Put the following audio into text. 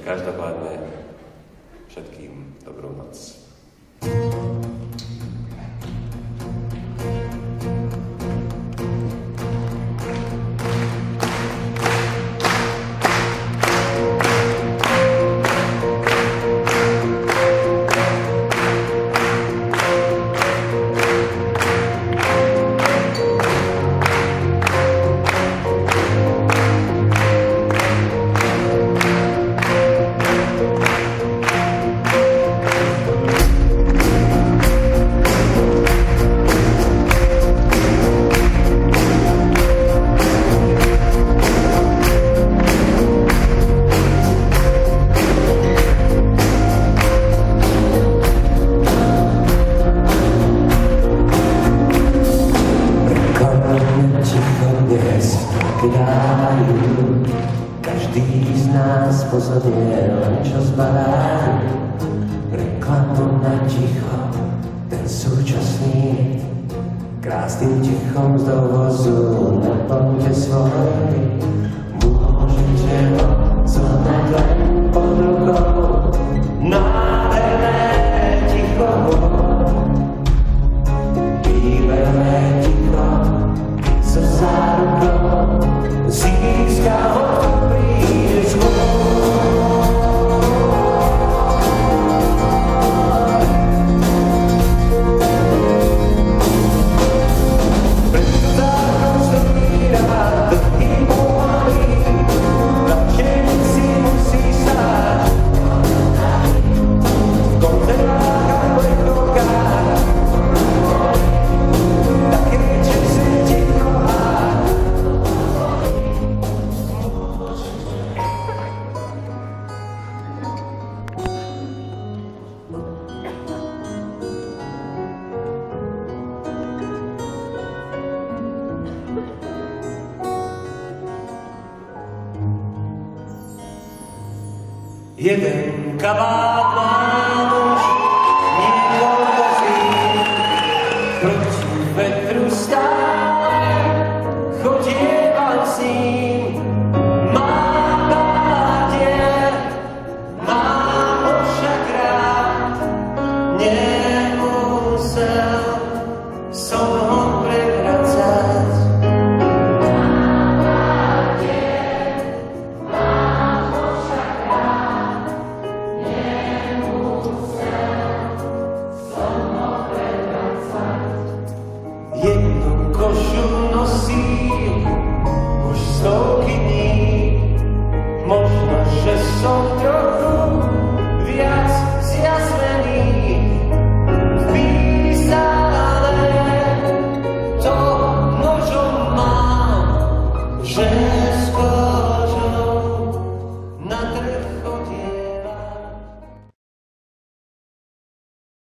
každopádne všetkým dobrú noc. Každý z nás pozoruje len čo zbadá. Reklamu na ticho, ten súčasný krásnym tichom z dovozu naplňte svoj. Môžete ho zohnať len pod rukou, nádherné ticho, bývalé ticho so zárukou získa ho dobrý zvuk. Preto zároveň stojí rád dlhý pomalý, nadšený si musí stáť v konzervách a plechovkách. Také časy ticho jeden kabát má